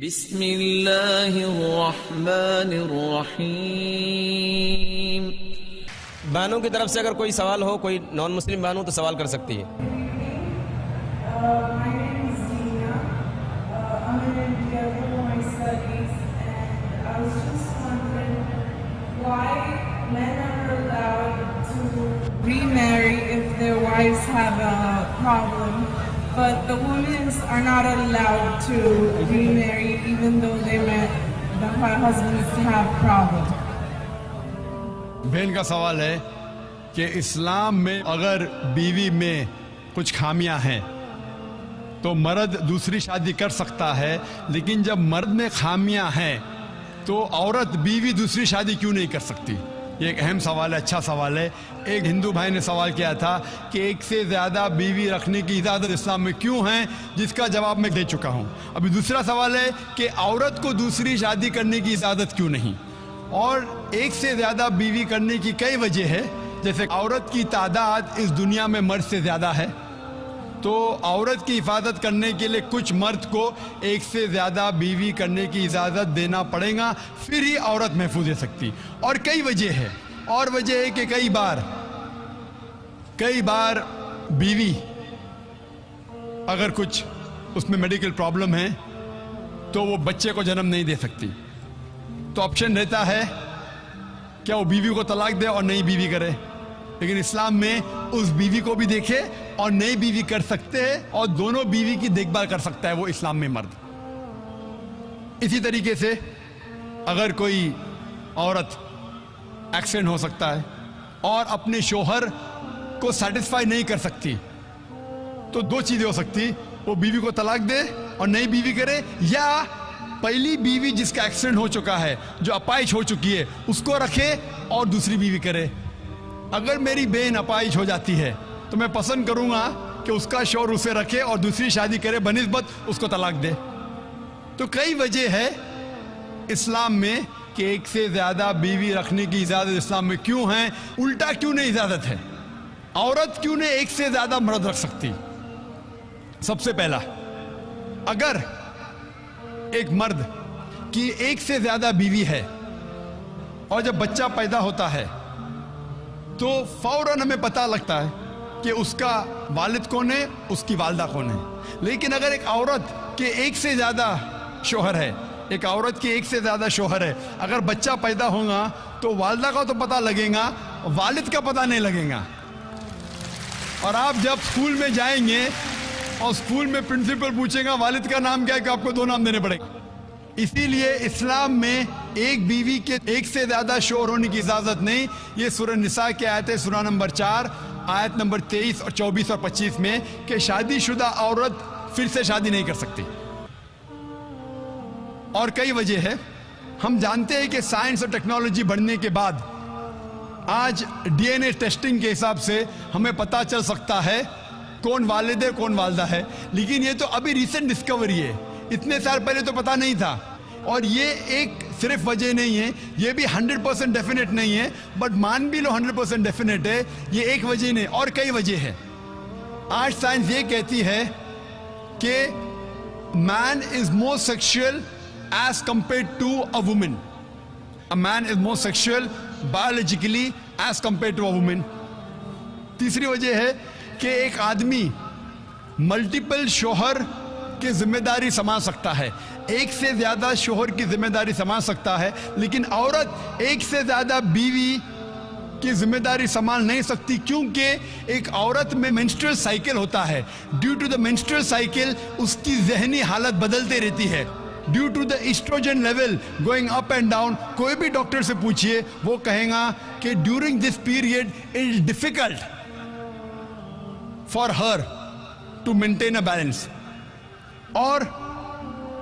बिस्मिल्लाहिर्रहमानिर्रहीम। बहनों की तरफ से अगर कोई सवाल हो, कोई नॉन मुस्लिम बहन हो तो सवाल कर सकती है। My name is Dina. I'm in India for my studies, and I was just wondering why men are allowed to remarry if their wives have a problem, but the women are not allowed to remarry even though the husbands have problems. बहन का सवाल है कि इस्लाम में अगर बीवी में कुछ खामियां हैं तो मर्द दूसरी शादी कर सकता है, लेकिन जब मर्द में खामियां हैं तो औरत बीवी दूसरी शादी क्यों नहीं कर सकती? ये एक अहम सवाल है, अच्छा सवाल है। एक हिंदू भाई ने सवाल किया था कि एक से ज़्यादा बीवी रखने की इजाज़त इस्लाम में क्यों है, जिसका जवाब मैं दे चुका हूँ। अभी दूसरा सवाल है कि औरत को दूसरी शादी करने की इजाज़त क्यों नहीं, और एक से ज़्यादा बीवी करने की कई वजह है। जैसे औरत की तादाद इस दुनिया में मर्द से ज़्यादा है, तो औरत की हिफाजत करने के लिए कुछ मर्द को एक से ज़्यादा बीवी करने की इजाज़त देना पड़ेगा, फिर ही औरत महफूज रह सकती। और कई वजह है, और वजह है कि कई बार बीवी अगर कुछ उसमें मेडिकल प्रॉब्लम है तो वो बच्चे को जन्म नहीं दे सकती, तो ऑप्शन रहता है क्या वो बीवी को तलाक दे और नई बीवी करे। लेकिन इस्लाम में उस बीवी को भी देखे और नई बीवी कर सकते हैं, और दोनों बीवी की देखभाल कर सकता है वो इस्लाम में मर्द। इसी तरीके से अगर कोई औरत एक्सीडेंट हो सकता है और अपने शोहर को सेटिस्फाई नहीं कर सकती, तो दो चीजें हो सकती, वो बीवी को तलाक दे और नई बीवी करे, या पहली बीवी जिसका एक्सीडेंट हो चुका है, जो अपाहिज हो चुकी है, उसको रखे और दूसरी बीवी करे। अगर मेरी बहन अपाहिज हो जाती है तो मैं पसंद करूंगा कि उसका शौहर उसे रखे और दूसरी शादी करे बनिस्बत उसको तलाक दे। तो कई वजह है इस्लाम में कि एक से ज़्यादा बीवी रखने की इजाज़त इस्लाम में क्यों है, उल्टा क्यों नहीं इजाज़त है, औरत क्यों नहीं एक से ज़्यादा मर्द रख सकती। सबसे पहला, अगर एक मर्द की एक से ज़्यादा बीवी है और जब बच्चा पैदा होता है तो फौरन हमें पता लगता है कि उसका वालिद कौन है, उसकी वालदा कौन है। लेकिन अगर एक औरत के एक से ज़्यादा शौहर है, एक औरत के एक से ज़्यादा शौहर है, अगर बच्चा पैदा होगा तो वालदा का तो पता लगेगा, वालिद का पता नहीं लगेगा। और आप जब स्कूल में जाएंगे और स्कूल में प्रिंसिपल पूछेगा वालिद का नाम क्या है, कि आपको दो नाम देने पड़ेंगे। इसीलिए इस्लाम में एक बीवी के एक से ज्यादा शौहर होने की इजाजत नहीं। ये सूरह निसा की आयत है, सूरह नंबर 4 आयत नंबर 23 और 24 और 25 में, कि शादीशुदा औरत फिर से शादी नहीं कर सकती। और कई वजह है। हम जानते हैं कि साइंस और टेक्नोलॉजी बढ़ने के बाद आज डीएनए टेस्टिंग के हिसाब से हमें पता चल सकता है कौन वालिद है कौन वालदा है, लेकिन ये तो अभी रिसेंट डिस्कवरी है, इतने साल पहले तो पता नहीं था। और ये एक सिर्फ वजह नहीं है, ये भी 100% डेफिनेट नहीं है, बट मान भी लो 100% डेफिनेट है, ये एक वजह नहीं, और कई वजह है। आज साइंस ये कहती है कि man is more sexual as compared to a women, a man is more sexual biologically as compared to a women. तीसरी वजह है कि एक आदमी मल्टीपल शौहर की जिम्मेदारी संभाल सकता है, एक से ज्यादा शौहर की जिम्मेदारी संभाल सकता है, लेकिन औरत एक से ज्यादा बीवी की जिम्मेदारी संभाल नहीं सकती, क्योंकि एक औरत में मेंस्ट्रुअल साइकिल होता है। Due to the menstrual cycle उसकी जहनी हालत बदलते रहती है, due to the estrogen level going up and down. कोई भी डॉक्टर से पूछिए, वो कहेगा कि during this period it is difficult for her to maintain a balance. और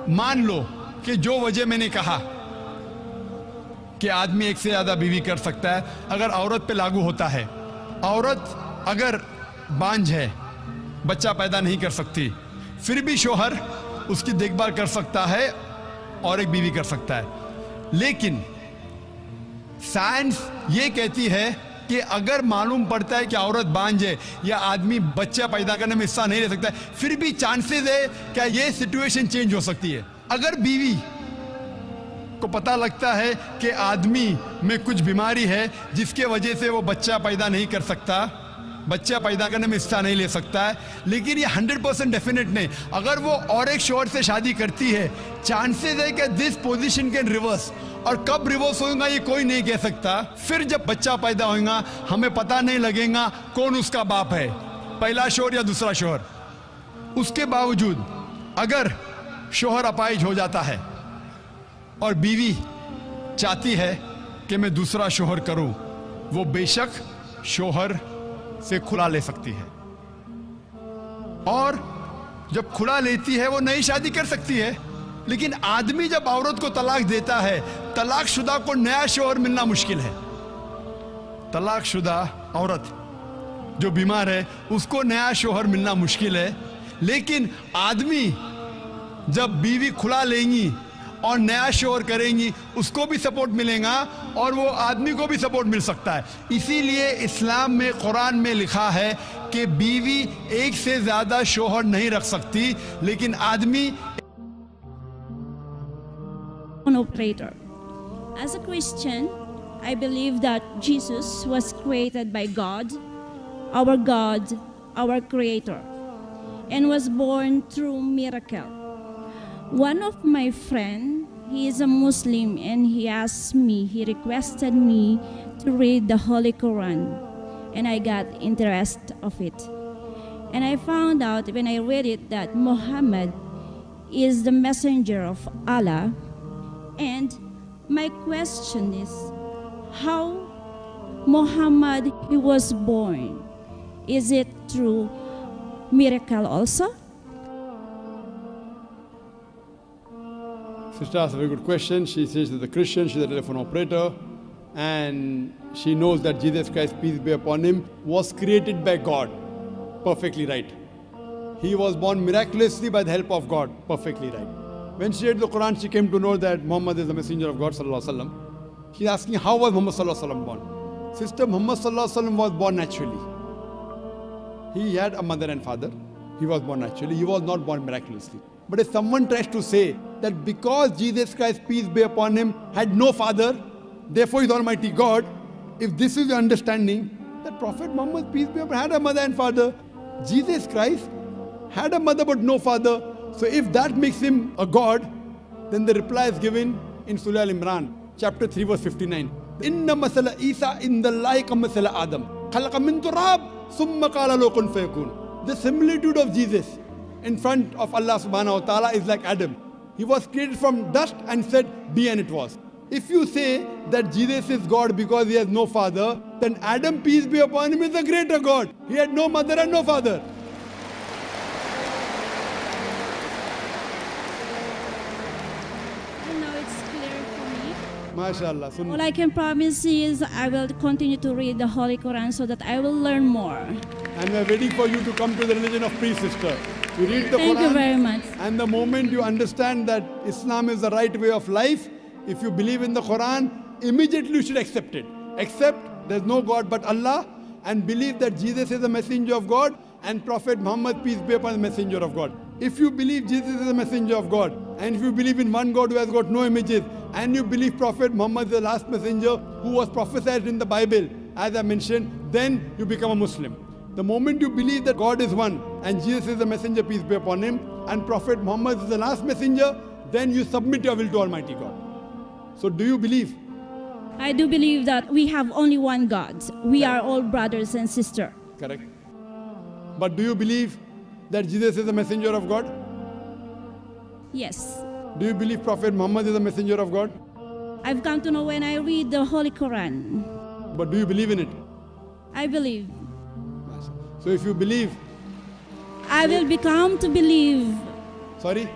मान लो कि जो वजह मैंने कहा कि आदमी एक से ज्यादा बीवी कर सकता है, अगर औरत पे लागू होता है, औरत अगर बांझ है, बच्चा पैदा नहीं कर सकती, फिर भी शौहर उसकी देखभाल कर सकता है और एक बीवी कर सकता है। लेकिन साइंस ये कहती है कि अगर मालूम पड़ता है कि औरत बांझ है या आदमी बच्चा पैदा करने में हिस्सा नहीं ले सकता है, फिर भी चांसेस है क्या ये सिचुएशन चेंज हो सकती है। अगर बीवी को पता लगता है कि आदमी में कुछ बीमारी है जिसके वजह से वो बच्चा पैदा नहीं कर सकता, बच्चा पैदा करने में हिस्सा नहीं ले सकता है, लेकिन ये 100% डेफिनेट नहीं, अगर वो और एक शोहर से शादी करती है, चांसेस है कि दिस पोजीशन कैन रिवर्स, और कब रिवर्स होगा ये कोई नहीं कह सकता। फिर जब बच्चा पैदा होगा हमें पता नहीं लगेगा कौन उसका बाप है, पहला शोहर या दूसरा शोहर। उसके बावजूद अगर शोहर अपाहिज हो जाता है और बीवी चाहती है कि मैं दूसरा शोहर करूं, वो बेशक शोहर से खुला ले सकती है, और जब खुला लेती है वो नई शादी कर सकती है। लेकिन आदमी जब औरत को तलाक देता है, तलाकशुदा को नया शोहर मिलना मुश्किल है। तलाकशुदा औरत जो बीमार है उसको नया शोहर मिलना मुश्किल है, लेकिन आदमी जब बीवी खुला लेंगी और नया शोहर करेंगी उसको भी सपोर्ट मिलेगा और वो आदमी को भी सपोर्ट मिल सकता है। इसीलिए इस्लाम में, कुरान में लिखा है कि बीवी एक से ज्यादा शोहर नहीं रख सकती, लेकिन आदमी operator. As a Christian, I believe that Jesus was created by God, our Creator, and was born through miracle. One of my friend, he is a Muslim, and he requested me to read the Holy Quran, and I got interest of it. And I found out when I read it that Muhammad is the messenger of Allah. And my question is, how Muhammad he was born? Is it through miracle also? Sister asked a very good question. She says she's a Christian, she's a telephone operator, and she knows that Jesus Christ, peace be upon him, was created by God. Perfectly right. He was born miraculously by the help of God. Perfectly right. When she read the Quran, she came to know that Muhammad is the messenger of God sallallahu alaihi wasallam. She's asking, how was Muhammad sallallahu alaihi wasallam born? Sister, Muhammad sallallahu alaihi wasallam was born naturally. He had a mother and father. He was born naturally. He was not born miraculously. But if someone tries to say that because Jesus Christ, peace be upon him, had no father, therefore is Almighty God, if this is your understanding, that Prophet Muhammad, peace be upon him, had a mother and father. Jesus Christ had a mother but no father. So if that makes him a God, then the reply is given in Surah Al-Imran, chapter 3, verse 59. Inna masala Isa in the like masala Adam. Khalaqa min turab, summa qala lahu kun fayakun. The similitude of Jesus in front of Allah subhanahu wa ta'ala is like Adam. He was created from dust and said, be, and it was. If you say that Jesus is God because he has no father, then Adam, peace be upon him, is a greater God. He had no mother and no father. MashaAllah. All I can promise is I will continue to read the Holy Quran so that I will learn more. And we are ready for you to come to the religion of peace, sister. You read the Thank Quran, you very much. and the moment you understand that Islam is the right way of life, if you believe in the Quran, immediately you should accept it. Accept there's no God but Allah, and believe that Jesus is the messenger of God and Prophet Muhammad, peace be upon, the messenger of God. If you believe Jesus is the messenger of God, and if you believe in one God who has got no images, and you believe Prophet Muhammad is the last messenger who was prophesied in the Bible, as I mentioned, then you become a Muslim. The moment you believe that God is one, and Jesus is the messenger, peace be upon him, and Prophet Muhammad is the last messenger, then you submit your will to Almighty God. So do you believe? I do believe that we have only one God. We are all brothers and sisters. Correct. But do you believe that Jesus is the messenger of God? Yes. Do you believe Prophet Muhammad is the messenger of God? I've come to know when I read the Holy Quran. But do you believe in it? I believe. So if you believe, I will become to believe. sorry?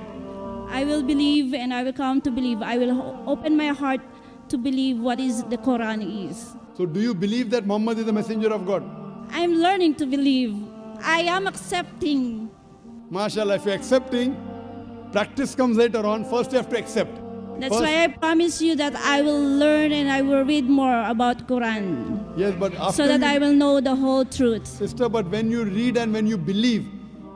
I will believe and I will come to believe. I will open my heart to believe what is the Quran is. So do you believe that Muhammad is the messenger of God? I'm learning to believe. I am accepting. MashaAllah, if you're accepting, practice comes later on. First you have to accept. That's First- why I promise you that I will learn and I will read more about Quran Yes, but after so that you, I will know the whole truth. sister, but when you read and when you believe,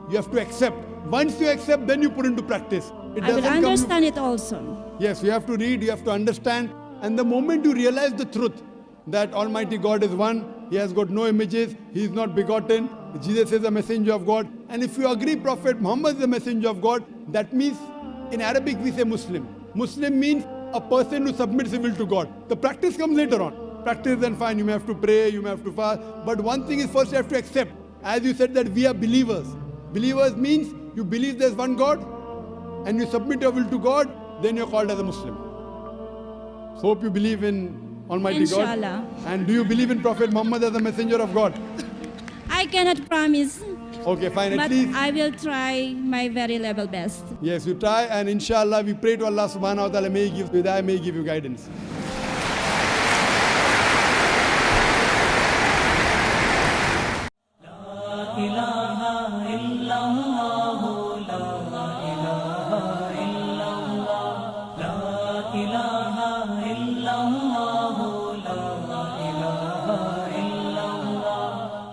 you have to accept. Once you accept, then you put into practice. It I will doesn't come- understand it also. Yes, you have to read, you have to understand. And the moment you realize the truth that Almighty God is one, He has got no images, He is not begotten, Jesus is a messenger of God. And if you agree Prophet Muhammad is a messenger of God, that means in Arabic we say Muslim. Muslim means a person who submits his will to God. The practice comes later on. Practice then fine, you may have to pray, you may have to fast. But one thing is first you have to accept. As you said that we are believers. Believers means you believe there's one God and you submit your will to God, then you're called as a Muslim. So hope you believe in Almighty Inshallah. God. And do you believe in Prophet Muhammad as a messenger of God? I cannot promise, Okay, fine. At but least, I will try my very level best. yes, you try. And inshallah, we pray to Allah subhanahu wa ta'ala, may He give hidayah, may He give you guidance. إله إلا الله